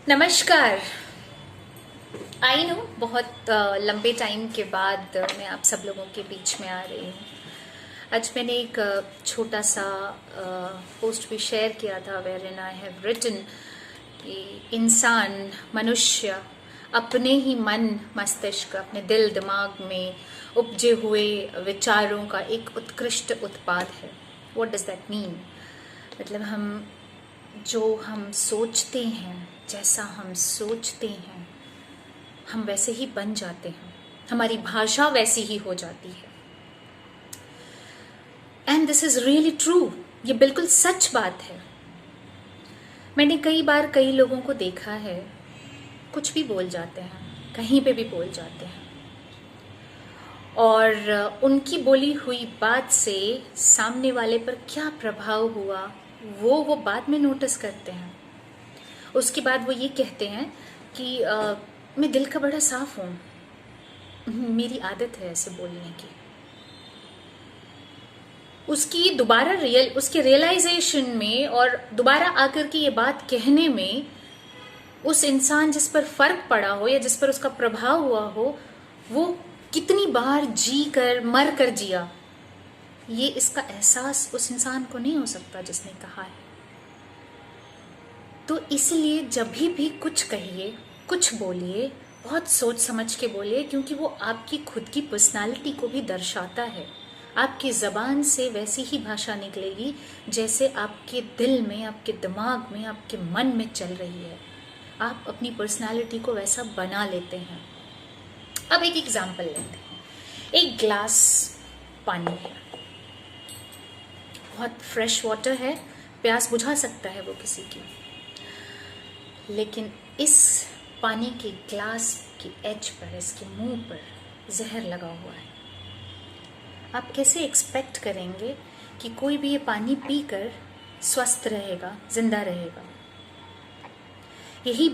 नमस्कार। I know बहुत लंबे टाइम के बाद मैं आप सब लोगों के बीच में आ रही हूँ। आज मैंने एक छोटा सा पोस्ट भी शेयर किया था वेयर आई हैव रिटन कि इंसान मनुष्य अपने ही मन मस्तिष्क अपने दिल दिमाग में उपजे हुए विचारों का एक उत्कृष्ट उत्पाद है। What does that mean? मतलब हम सोचते हैं, जैसा हम सोचते हैं हम वैसे ही बन जाते हैं, हमारी भाषा वैसी ही हो जाती है। And this is really true. ये बिल्कुल सच बात है। मैंने कई बार कई लोगों को देखा है, कुछ भी बोल जाते हैं, कहीं पे भी बोल जाते हैं, और उनकी बोली हुई बात से सामने वाले पर क्या प्रभाव हुआ वो बाद में नोटिस करते हैं। उसके बाद वो ये कहते हैं कि मैं दिल का बड़ा साफ हूँ, मेरी आदत है ऐसे बोलने की। उसके रियलाइजेशन में और दोबारा आकर के ये बात कहने में उस इंसान जिस पर फर्क पड़ा हो या जिस पर उसका प्रभाव हुआ हो, वो कितनी बार जी कर मर कर जिया, ये इसका एहसास उस इंसान को नहीं हो सकता जिसने कहा है। तो इसलिए जब भी कुछ कहिए, कुछ बोलिए, बहुत सोच समझ के बोलिए, क्योंकि वो आपकी खुद की पर्सनालिटी को भी दर्शाता है। आपकी ज़बान से वैसी ही भाषा निकलेगी जैसे आपके दिल में, आपके दिमाग में, आपके मन में चल रही है। आप अपनी पर्सनालिटी को वैसा बना लेते हैं। अब एक एग्जाम्पल लेते हैं। एक ग्लास पानी है, बहुत फ्रेश वाटर है, प्यास बुझा सकता है वो किसी की, लेकिन इस पानी के ग्लास की एज पर, इसके मुंह पर जहर लगा हुआ है। आप कैसे एक्सपेक्ट करेंगे कि कोई भी ये पानी पीकर स्वस्थ रहेगा, जिंदा रहेगा? यही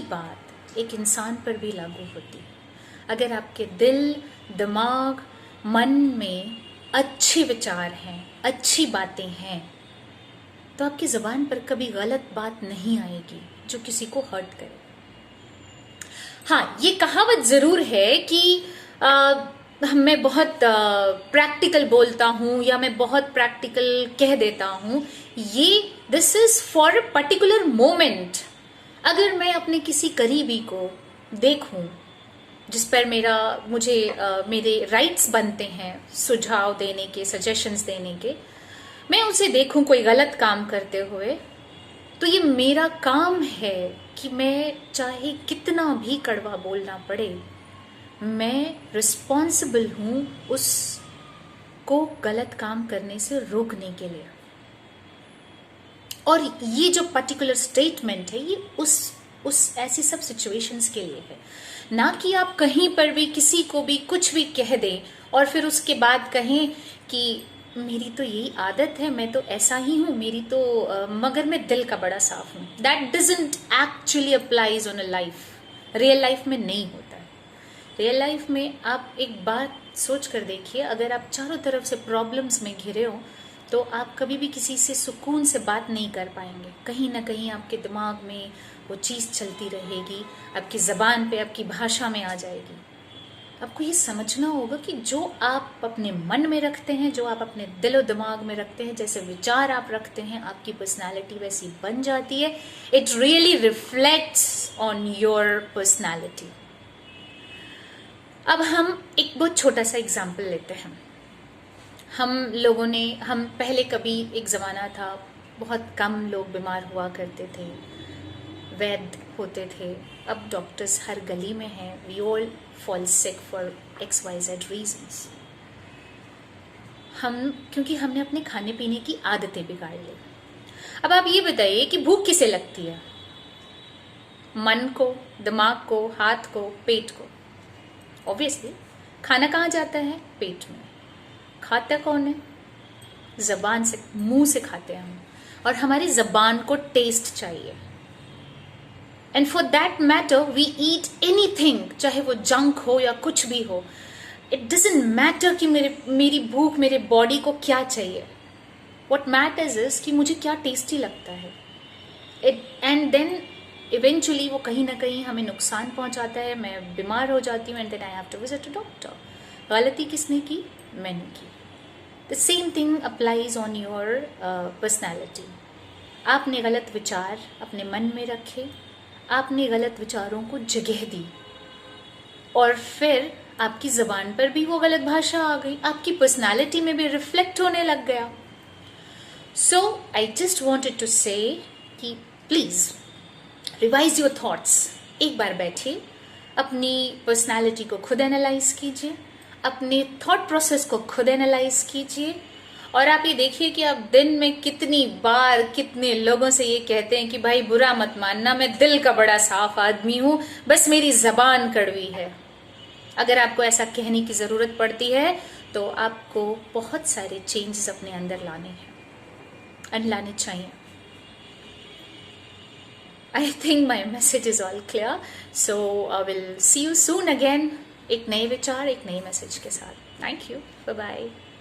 बात एक इंसान पर भी लागू होती है। अगर आपके दिल, दिमाग, मन में अच्छे विचार हैं, अच्छी बातें हैं, तो आपकी ज़बान पर कभी गलत बात नहीं आएगी जो किसी को हर्ट करे। हाँ, ये कहावत ज़रूर है कि मैं बहुत प्रैक्टिकल बोलता हूँ या मैं बहुत प्रैक्टिकल कह देता हूँ। This is for a particular moment. अगर मैं अपने किसी करीबी को देखूँ जिस पर मेरे राइट्स बनते हैं सुझाव देने के, सजेशंस देने के, मैं उसे देखूं कोई गलत काम करते हुए, तो ये मेरा काम है कि मैं चाहे कितना भी कड़वा बोलना पड़े, मैं रिस्पॉन्सिबल हूँ उसको गलत काम करने से रोकने के लिए। और ये जो पर्टिकुलर स्टेटमेंट है, ये उस ऐसी सब सिचुएशंस के लिए है, ना कि आप कहीं पर भी किसी को भी कुछ भी कह दें और फिर उसके बाद कहें कि मेरी तो यही आदत है, मैं तो ऐसा ही हूँ, मगर मैं दिल का बड़ा साफ हूँ। That doesn't actually applies on a life. Real life में नहीं होता है। रियल लाइफ में आप एक बात सोच कर देखिए, अगर आप चारों तरफ से प्रॉब्लम्स में घिरे हो तो आप कभी भी किसी से सुकून से बात नहीं कर पाएंगे। कहीं ना कहीं आपके दिमाग में वो चीज़ चलती रहेगी, आपकी ज़बान पे, आपकी भाषा में आ जाएगी। आपको ये समझना होगा कि जो आप अपने मन में रखते हैं, जो आप अपने दिलो दिमाग में रखते हैं, जैसे विचार आप रखते हैं, आपकी पर्सनालिटी वैसी बन जाती है। It really reflects on your personality. अब हम एक बहुत छोटा सा एग्जाम्पल लेते हैं। हम पहले कभी एक ज़माना था, बहुत कम लोग बीमार हुआ करते थे, वैद्य होते थे। अब डॉक्टर्स हर गली में हैं। We all fall sick for XYZ reasons. क्योंकि हमने अपने खाने पीने की आदतें बिगाड़ ली। अब आप ये बताइए कि भूख किसे लगती है? मन को, दिमाग को, हाथ को, पेट को? ऑब्वियसली खाना कहाँ जाता है? पेट में। खाता कौन है? जबान से, मुंह से खाते हैं हम, और हमारी जबान को टेस्ट चाहिए। And for that matter we eat anything, चाहे वो जंक हो या कुछ भी हो। इट डजंट मैटर कि मेरी भूख मेरे बॉडी को क्या चाहिए। व्हाट मैटर्स इज कि मुझे क्या टेस्टी लगता है। एंड देन इवेंचुअली वो कहीं ना कहीं हमें नुकसान पहुंचाता है, मैं बीमार हो जाती हूँ, and then I have to visit a doctor. गलती किसने की? मैंने की। The same thing applies on your personality. आपने गलत विचार अपने मन में रखे, आपने गलत विचारों को जगह दी, और फिर आपकी ज़बान पर भी वो गलत भाषा आ गई, आपकी पर्सनैलिटी में भी रिफ्लेक्ट होने लग गया। सो आई जस्ट वॉन्टेड टू से कि प्लीज़ रिवाइज योर थॉट्स। एक बार बैठिए, अपनी पर्सनैलिटी को खुद एनालाइज कीजिए, अपने थॉट प्रोसेस को खुद एनालाइज कीजिए, और आप ये देखिए कि आप दिन में कितनी बार कितने लोगों से ये कहते हैं कि भाई बुरा मत मानना, मैं दिल का बड़ा साफ आदमी हूँ, बस मेरी जबान कड़वी है। अगर आपको ऐसा कहने की ज़रूरत पड़ती है तो आपको बहुत सारे चेंजेस अपने अंदर लाने हैं, एंड लाने चाहिए। I think my message is all clear. So I will see you soon again, एक नए विचार, एक नए मैसेज के साथ। Thank you. Bye bye.